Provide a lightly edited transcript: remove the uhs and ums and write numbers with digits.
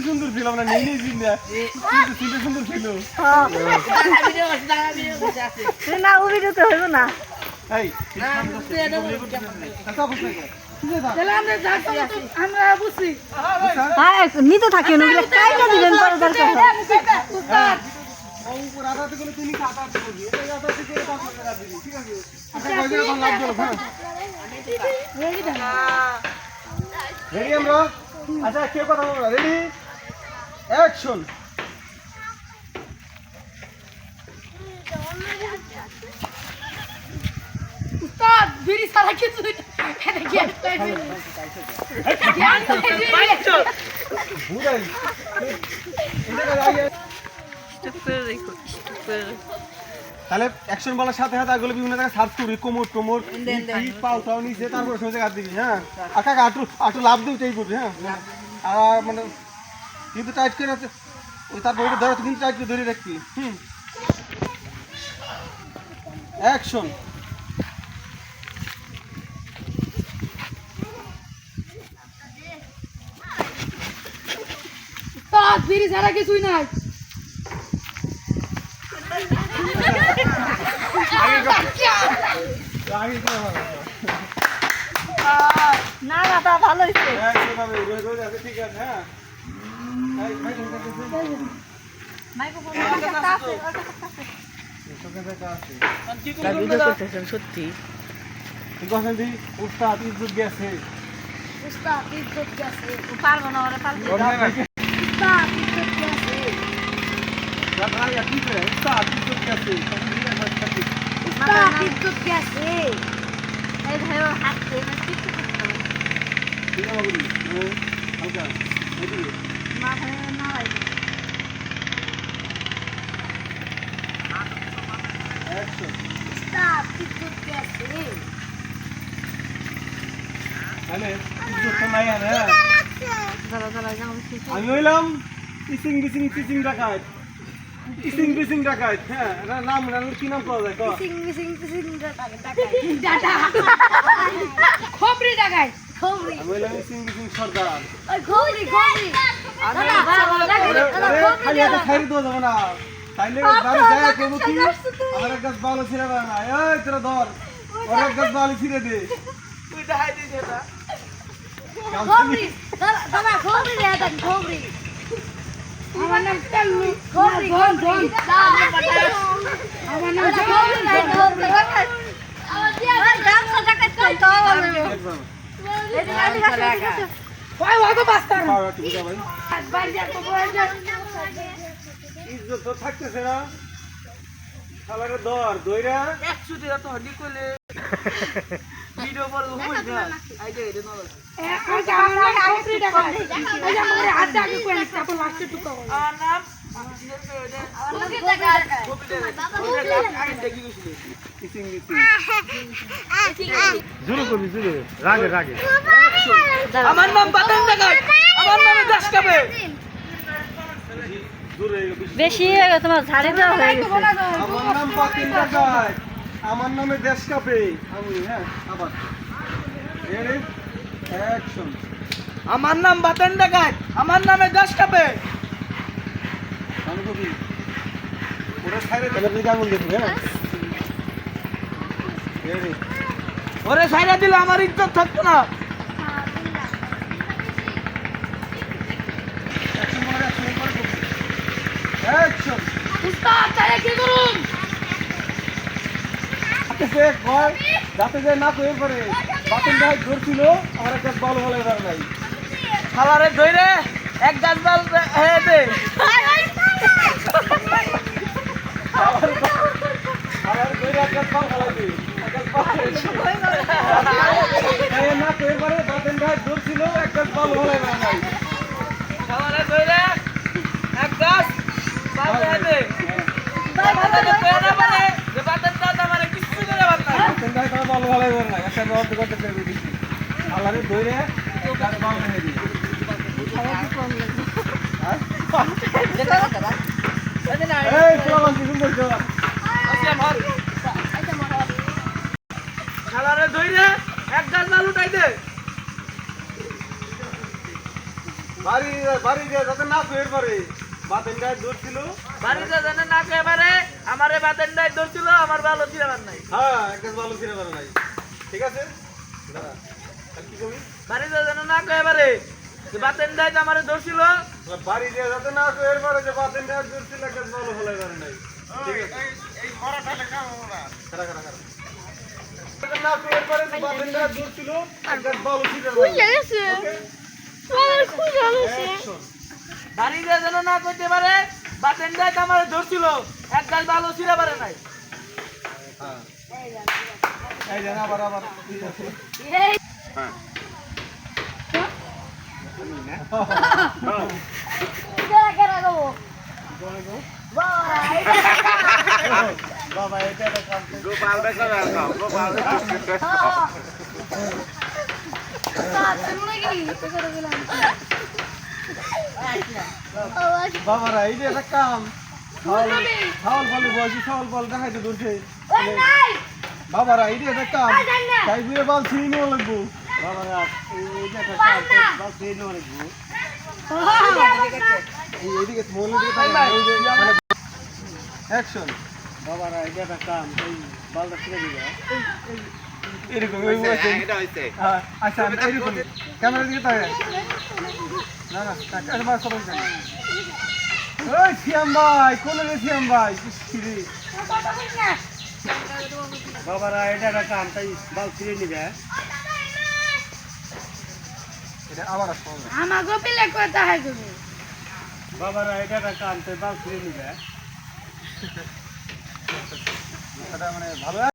সুন্দর ছিল আমরা নিয়ে নিয়েছি সুন্দর ছিল না অভিযোগ তো হইব না নিতে থাকি দিবেন রেডি আমরা আচ্ছা কে কথা বলবো রেডি অ্যাকশন উস্তাদ বিড়ি সারা কিছু এটা কি বুড়াই তাহলে অ্যাকশন বলার সাথে সাথে এগুলো বিভিন্ন জায়গায় সার্চ করবি কোমর পাও নিচে তারপরে সোজা কাট দিবি হ্যাঁ আর কাকা আটু লাভ দিবি এই করবি হ্যাঁ আর মানে কিন্তু টাইট করে ওই তারপর ওটা ধরে কিন্তু টাইট করে ধরে রাখবি অ্যাকশন উস্তাদ বিড়ি সারা কিছুই নাই না না তা ভালো হয়েছে ঠিক আছে হ্যাঁ সত্যি উস্তাদ ইজ্জত গেছে উস্তাদ ইজ্জত গেছে পারবো না ওরা পারবো উস্তাদ ইজ্জত গেছে উস্তাদ ইজ্জত গেছে উস্তাদ ইজ্জত গেছে এই ভাই হাত ধরে কিছু না ভাই না ভাই উস্তাদ ইজ্জত গেছে আমি হইলাম ইসিং ডাকাত হ্যাঁ নাম কি নাম করা যায় খবরি ডাকাই খবরি আমি হইলাম ইসিং সর্দার ওই খবরি খালি একটা খাইরে দেওয়া যাবে না তাইলে বাড়ি যায় কেবো কি আমার এক গাছ বালু ছিঁড়ে দেয় না এই তোরা ধর ওর এক গাছ বালু ছিঁড়ে দে তুই দেখাই দিস এটা খবরি দাদা খবরি রে দাদা খবরি আমার নাম তেলু খবরি আমার নাম খবরি আমার দিয়া দাম ডাকাত কই তো ভাই ওগো বাস্তার ভাই যা তো ইজ্জত তো থাকতেছে না শালারে ধর দইরা 100 টাকা তো হডি কইলে ভিডিও বড় হই না আইডা এটা না আর আমার খবরি ডাকাত এই যে আমার হাত আগে কই না তারপর লাস্টে টুকা আর নাম খবরি ডাকাত আগে দেখি গেছিল জুরু করবি জুরু রাগে আমার নাম বাতেন ডাকাত আমার নামে দেশ কাবে বেশি হয়ে গেছে তোমার ঝাড়ি দেওয়া হয়ে গেছে আমার নাম বাতেন ডাকাত আমার নামে দেশ কাঁপে আমি হ্যাঁ আবার রেডি অ্যাকশন আমার নাম বাতেন ডাকাত আমার নামে দেশ কাবে আমি কবি ওরা ছাইরে তাহলে তুই কেমন দেখবি হ্যাঁ রেডি ওরে ছাইরা দিলে আমার ইজ্জত থাকতো না অ্যাকশন উস্তাদ তারে কি করুন কইতেছে কয় যাতে যে না কইর পারে বাতেন ভাই ধরছিল আমার একটা বল বলে ধরে নাই শালারে ধইরে এক গাছ বাল হে দে আমার কইরা একটা বল ফলাই দি একটা বল এই না কইর পারে বাতেন ভাই ধরছিল একটা বল বলে ধরে নাই শালারে ধইরে এক গাছ বাল হে দে বাতানে পেনা পারে যে বাতানটা আমারে কিছু করে বাতা বাতেন ভাই তার বল বলে ধরে নাই একটা বল করতে করে দিছি আল্লাহরে ধরে একটা বল মেরে দি এই পোলাপান কি সুন্দর জোড়া আচ্ছা মার শালারে ধইরে এক গাছ বাল উঠাই দে বাড়ি বাড়ি যে যাতে না কইর পারে বাতেন ভাই ধরছিল বাড়িতে জানে না এবারে আমারে বাতানটাই ধরছিল আমার ভালো ছিল নাই হ্যাঁ একটা বল ফিরে পারে নাই ঠিক আছে দাঁড়া আর কি কবি বাড়িতে জানে না এবারে যে বাতানটাই আমারে ধরছিল বাড়ি যে যাতে না কইর পারে যে বাতেন ভাই ধরছিল একটা বল ফলাই পারে নাই ঠিক আছে এই মরাটা লেখা হলো না খারা খারা খারা যাতে না কইর পারে যে বাতেন ভাই ধরছিল একটা বল ফিরে পারে গেছে ওই খুঁজে গেছে অ্যাকশন বাড়িতে যেন না করতে পারে বাতানটাই আমারে ধরছিল এক গাছ ভালো ছিল পারে নাই হ্যাঁ এই জানা আবার আবার ঠিক আছে এই হ্যাঁ কেরা কেরা গো বাই বাবা এটা একটা কাম গোপাল দেখা যাও গোপাল তুমি কি করে গেলাম বাবারা এই যে একটা কাম ছাওয়াল বলে বসি ছাওয়াল বল দেখাইতে দূরছে বাবারা এই যে একটা কাম তাই বুয়ে বাল ছিঁড়ে নেওয়া লাগবো বাবারা এই যে একটা কাম বাল ছিঁড়ে নেওয়া লাগবো এইদিকে মনে দিকে থাকে এই যে মানে অ্যাকশন বাবারা এই যে একটা কাম এই বালটা ছিঁড়ে দিবে এরকম ওই এটা হইছে আচ্ছা এরকম ক্যামেরা দিকে তাকায় না না একবার সবাই জানে ওই সিয়াম ভাই কোন রে সিয়াম ভাই কিরে বাবারা এটা একটা কাম তাই বাল ছিঁড়ে নিবে এটা আবার আসো আমাকে পিলে কথা হয় তুমি বাবারা এটা একটা কাম তাই বাল ছিঁড়ে নিবে এটা মানে ভালো